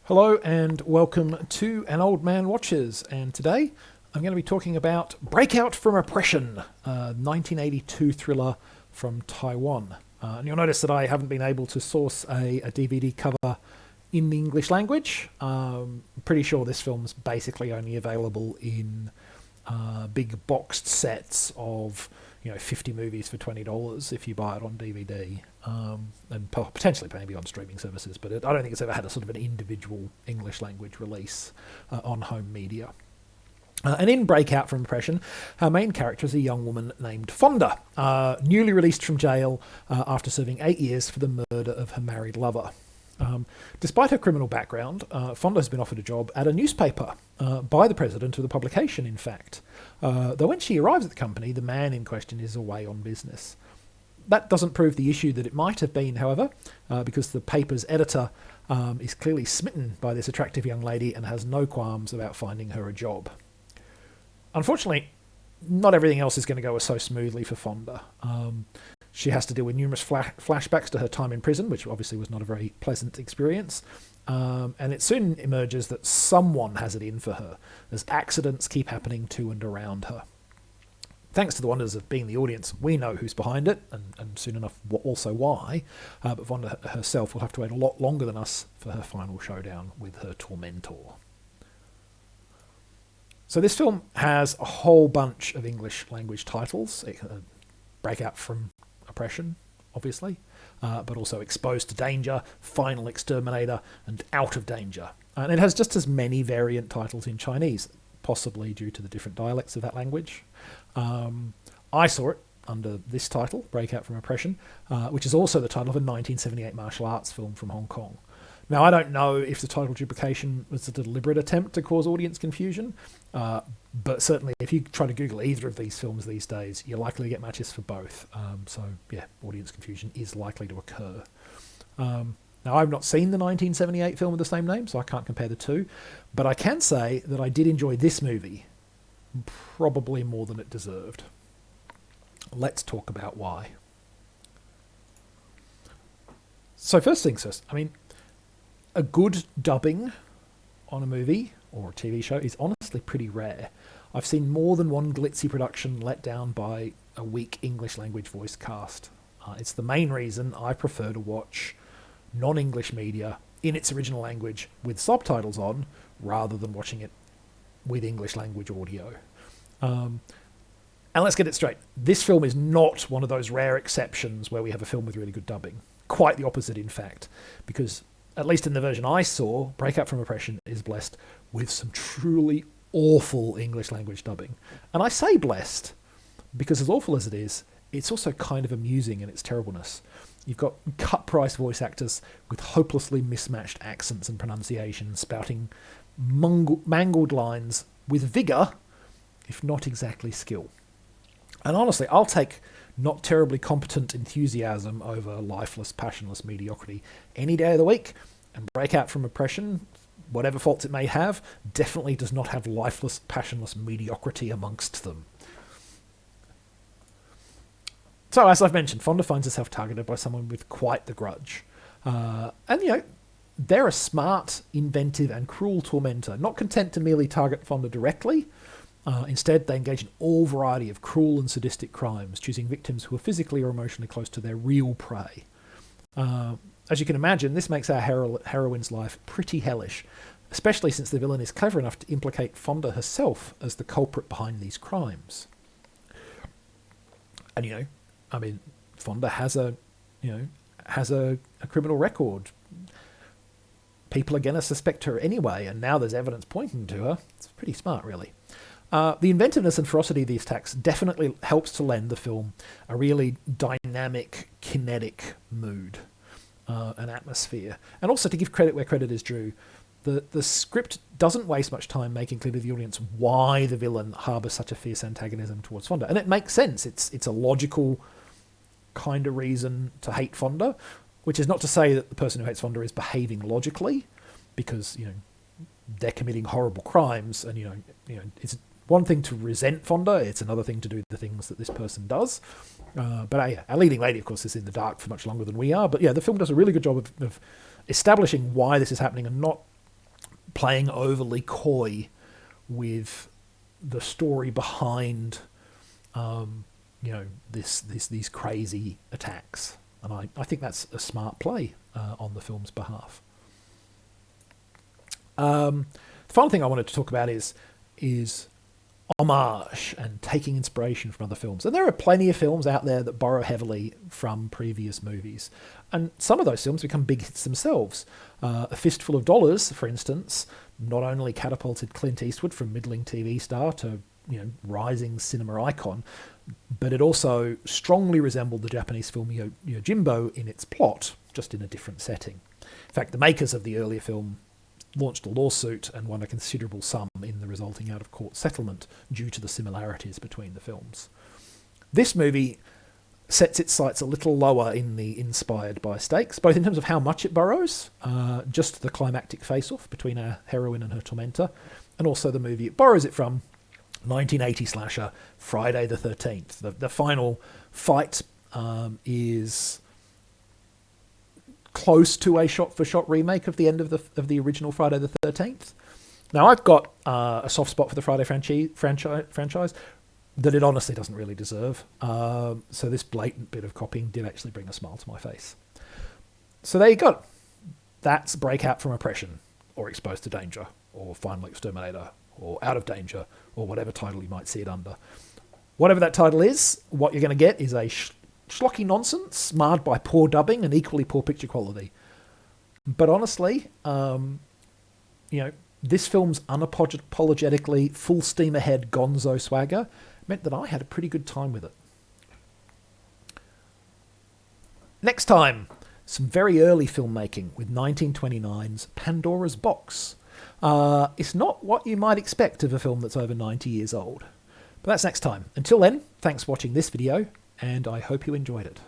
Hello and welcome to An Old Man Watches, and today I'm going to be talking about Breakout from Oppression, a 1982 thriller from Taiwan. And you'll notice that I haven't been able to source a DVD cover in the English language. I'm pretty sure this film's basically only available in big boxed sets of 50 movies for $20 if you buy it on DVD, and potentially maybe on streaming services, but I don't think it's ever had a sort of an individual English language release on home media. And in Breakout from Oppression, our main character is a young woman named Fonda, newly released from jail after serving 8 years for the murder of her married lover. Despite her criminal background, Fonda has been offered a job at a newspaper, by the president of the publication, in fact. Though when she arrives at the company, the man in question is away on business. That doesn't prove the issue that it might have been, however, because the paper's editor is clearly smitten by this attractive young lady and has no qualms about finding her a job. Unfortunately, not everything else is going to go so smoothly for Fonda. She has to deal with numerous flashbacks to her time in prison, which obviously was not a very pleasant experience. And it soon emerges that someone has it in for her, as accidents keep happening to and around her. Thanks to the wonders of being the audience, we know who's behind it, and soon enough also why, but Fonda herself will have to wait a lot longer than us for her final showdown with her tormentor. So this film has a whole bunch of English language titles. Breakout from Oppression, obviously, but also Exposed to Danger, Final Exterminator, and Out of Danger. And it has just as many variant titles in Chinese, possibly due to the different dialects of that language. I saw it under this title, Breakout from Oppression, which is also the title of a 1978 martial arts film from Hong Kong. Now, I don't know if the title duplication was a deliberate attempt to cause audience confusion, but certainly if you try to Google either of these films these days, you're likely to get matches for both. So, yeah, audience confusion is likely to occur. Now, I've not seen the 1978 film of the same name, so I can't compare the two, but I can say that I did enjoy this movie probably more than it deserved. Let's talk about why. So first things first, a good dubbing on a movie or a TV show is honestly pretty rare. I've seen more than one glitzy production let down by a weak English language voice cast. It's the main reason I prefer to watch non-English media in its original language with subtitles on, rather than watching it with English language audio. And let's get it straight. This film is not one of those rare exceptions where we have a film with really good dubbing. Quite the opposite, in fact, because at least in the version I saw, Breakout from Oppression is blessed with some truly awful English language dubbing. And I say blessed because, as awful as it is, it's also kind of amusing in its terribleness. You've got cut-price voice actors with hopelessly mismatched accents and pronunciations, spouting mangled lines with vigour, if not exactly skill. And honestly, I'll take not terribly competent enthusiasm over lifeless, passionless mediocrity any day of the week, and Breakout from Oppression, whatever faults it may have, definitely does not have lifeless, passionless mediocrity amongst them. So, as I've mentioned, Fonda finds herself targeted by someone with quite the grudge. They're a smart, inventive, and cruel tormentor, not content to merely target Fonda directly. Instead, they engage in all variety of cruel and sadistic crimes, choosing victims who are physically or emotionally close to their real prey. As you can imagine, this makes our heroine's life pretty hellish, especially since the villain is clever enough to implicate Fonda herself as the culprit behind these crimes. And, Fonda has a criminal record. People are going to suspect her anyway, and now there's evidence pointing to her. It's pretty smart, really. The inventiveness and ferocity of these attacks definitely helps to lend the film a really dynamic, kinetic mood, and atmosphere. And also, to give credit where credit is due, the script doesn't waste much time making clear to the audience why the villain harbours such a fierce antagonism towards Fonda. And it makes sense. It's a logical kind of reason to hate Fonda, which is not to say that the person who hates Fonda is behaving logically, because, they're committing horrible crimes, and, it's one thing to resent Fonda, it's another thing to do the things that this person does. But our leading lady, of course, is in the dark for much longer than we are. But yeah, the film does a really good job of establishing why this is happening and not playing overly coy with the story behind, these crazy attacks. And I think that's a smart play on the film's behalf. The final thing I wanted to talk about is homage and taking inspiration from other films. And there are plenty of films out there that borrow heavily from previous movies. And some of those films become big hits themselves. A Fistful of Dollars, for instance, not only catapulted Clint Eastwood from middling TV star to rising cinema icon, but it also strongly resembled the Japanese film Yojimbo in its plot, just in a different setting. In fact, the makers of the earlier film launched a lawsuit and won a considerable sum in the resulting out-of-court settlement due to the similarities between the films. This movie sets its sights a little lower in the inspired by stakes, both in terms of how much it borrows, just the climactic face-off between our heroine and her tormentor, and also the movie it borrows it from, 1980 slasher Friday the 13th. The final fight is close to a shot-for-shot remake of the end of the original Friday the 13th. Now, I've got a soft spot for the Friday franchise that it honestly doesn't really deserve. So this blatant bit of copying did actually bring a smile to my face. So there you go. That's Breakout from Oppression, or Exposed to Danger, or Final Exterminator, or Out of Danger, or whatever title you might see it under. Whatever that title is, what you're going to get is a schlocky nonsense marred by poor dubbing and equally poor picture quality. But honestly, this film's unapologetically full steam ahead gonzo swagger meant that I had a pretty good time with it. Next time, some very early filmmaking with 1929's Pandora's Box. It's not what you might expect of a film that's over 90 years old. But that's next time. Until then, thanks for watching this video, and I hope you enjoyed it.